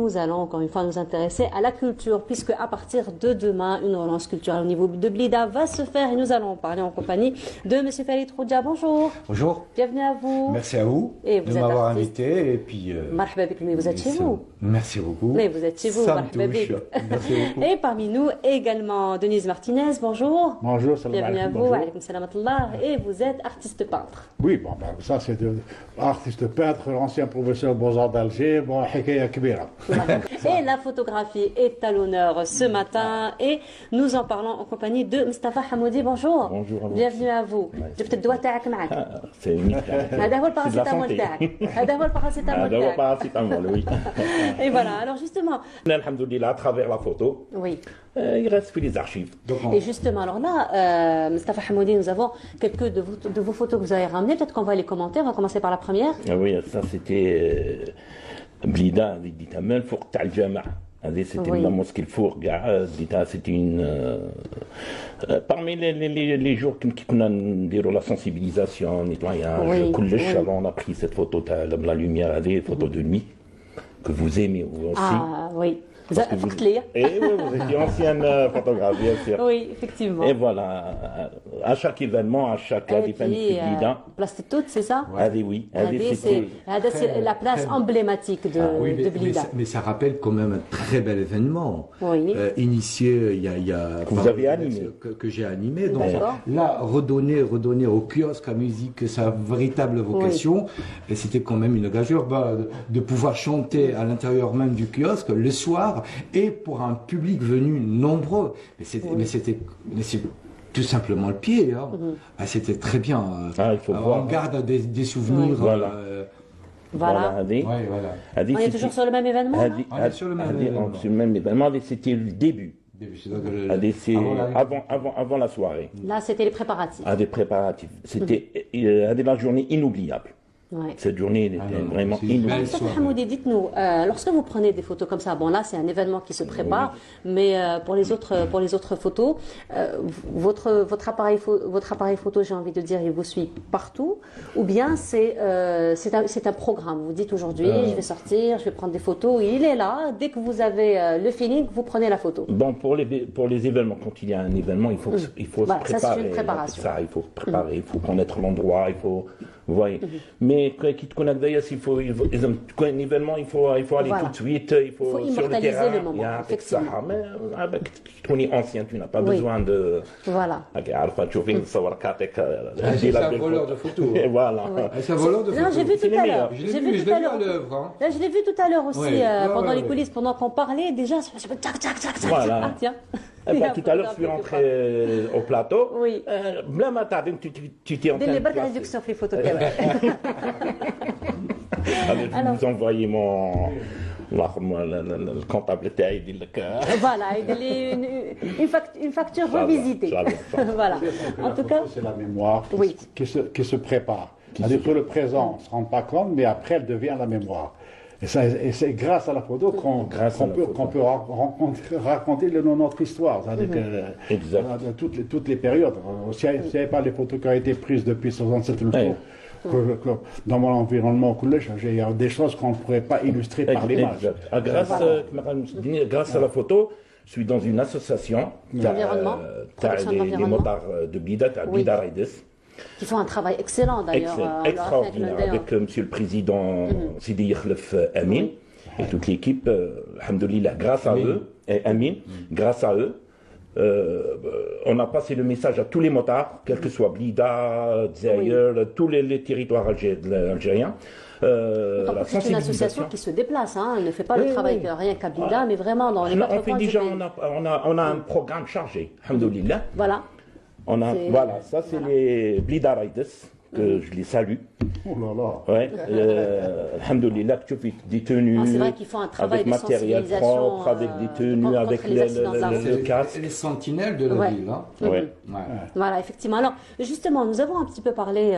nous allons encore une fois nous intéresser à la culture, puisque à partir de demain, une relance culturelle au niveau de Blida va se faire et nous allons en parler en compagnie de M. Farid Khoudia. Bonjour. Bonjour. Bienvenue à vous. Merci à vous et vous de m'avoir invité. Et puis, Marhaba bik, mais vous êtes chez vous. Merci beaucoup. Mais vous êtes chez vous. Ça me touche. Merci beaucoup. Et parmi nous également Denise Martinez. Bonjour. Bonjour, salam Bienvenue à alaikum, vous. bonjour. Alaykoum salam atullah. Et vous êtes artiste peintre. Oui, bon, ben, ça c'est artiste peintre, ancien professeur aux Beaux-Arts d'Alger, bon, hikaya kbira. Et la photographie est à l'honneur ce matin et nous en parlons en compagnie de Mustafa Hamoudi. Bonjour. Bonjour. Bienvenue à vous. جبت الدواء تاعك معك. C'est هذا هو الباراسيتامول تاعك. هذا هو الباراسيتامول هذا هو تاعك. paracétamol, oui. Et voilà. Alors justement. Alhamdoulilah, à travers la photo, Oui. il reste plus les archives. Et justement, alors là, Mustafa Hamoudi, nous avons quelques de vos photos que vous avez ramenées. Peut-être qu'on va les commenter. On va commencer par la première. Ah oui, ça c'était Blida, dit Amel, Four Tal Jama. C'était Oui. la mosquée le Four, c'était une. Parmi les jours qu'on a déroulé la sensibilisation, nettoyage, Oui, كلش, oui. avant on a pris cette photo, la lumière, des photos de nuit, que vous aimez vous aussi. Ah oui. Parce que Et oui, vous étiez ancienne photographe, bien sûr. Oui, effectivement. Et voilà, à chaque événement, à chaque Et puis, place de toutes, c'est ça? oui. C'est la place emblématique de Blida. Mais ça rappelle quand même un très bel événement. Oui. Initié il y a Que vous avez animé. Que j'ai animé. Donc D'accord. là, redonner au kiosque à musique sa véritable vocation, et c'était quand même une gageure de pouvoir chanter à l'intérieur même du kiosque le soir. Et pour un public venu nombreux, mais c'est tout simplement le pied. Hein. Ah, c'était très bien. Il faut voir. On garde des souvenirs. Voilà. Voilà. Voilà. On est toujours sur le même événement là On est sur le même événement. Sur le même événement, c'était le début. C'est avant la soirée. Là, c'était les préparatifs. Des préparatifs. C'était la journée inoubliable. Ouais. Cette journée était vraiment inoubliable. Mustafa Hamoudi, dites-nous, lorsque vous prenez des photos comme ça, bon là c'est un événement qui se prépare, mais pour les autres photos, votre appareil photo, j'ai envie de dire, il vous suit partout, ou bien c'est un programme. Vous dites aujourd'hui, je vais sortir, je vais prendre des photos, il est là. Dès que vous avez le feeling, vous prenez la photo. Bon, pour les événements, quand il y a un événement, il faut Voilà, se préparer. ça c'est une préparation. Il faut se préparer, il faut connaître l'endroit, il faut. Vous voyez. Mais qui te connaît d'ailleurs, un événement, il faut aller Voilà. tout de suite, il faut sur le immortaliser terrain. le moment, effectivement. Mais avec tu es ancien, tu n'as pas besoin de. Voilà. C'est un voleur de photos. Et voilà. C'est un voleur de Non, photos. j'ai vu tout à l'heure. Je l'ai vu à l'œuvre. Hein. Là, je l'ai vu tout à l'heure aussi, Ouais. pendant Ouais, les ouais. coulisses, pendant qu'on parlait, déjà, je me tac, tac, tac, tac. Voilà. Ah, tiens. Tout à l'heure, je suis rentré au plateau. Oui. Bla matin, tu t'es en train Dès les de bonnes placer. réductions fait photo caméra. Je vous envoyer le comptable taille, dit le cœur. Voilà, une facture revisitée. Voilà. En tout cas, C'est la mémoire Oui. qui se prépare. C'est-à-dire que le présent, on ne se rend pas compte, mais après, elle devient la mémoire. Et c'est grâce à la photo qu'on peut raconter notre histoire. C'est-à-dire que toutes les périodes. S'il n'y avait pas les photos qui ont été prises depuis 67 le tour, dans mon environnement, il y a des choses qu'on ne pourrait pas illustrer par l'image. Grâce à la photo, je suis dans une association. L'environnement, protection de Les l'environnement. motards de Blida, Blida Raides. qui font un travail excellent d'ailleurs. Extraordinaire, avec Monsieur le Président Sidi Yakhlef Amin et toute l'équipe, alhamdoulilah, grâce à eux, et Amin, grâce à eux, on a passé le message à tous les motards, quel que soit Blida, Dzaïr, tous les territoires algériens. C'est une association qui se déplace, hein. Elle ne fait pas le travail rien qu'à Blida, mais vraiment dans les quatre coins du pays. On a un programme chargé, alhamdoulilah. Voilà. Voilà, ça c'est les Blida Raides, que je les salue. Oh là là. Ouais, alhamdoulilah, que tu fais des tenues. C'est vrai qu'ils font un travail avec de matériel sensibilisation, propre, avec des tenues, contre avec les accidents de la route. le casque. Les sentinelles de la ville. Hein. Ouais. Voilà, effectivement. Alors, justement, nous avons un petit peu parlé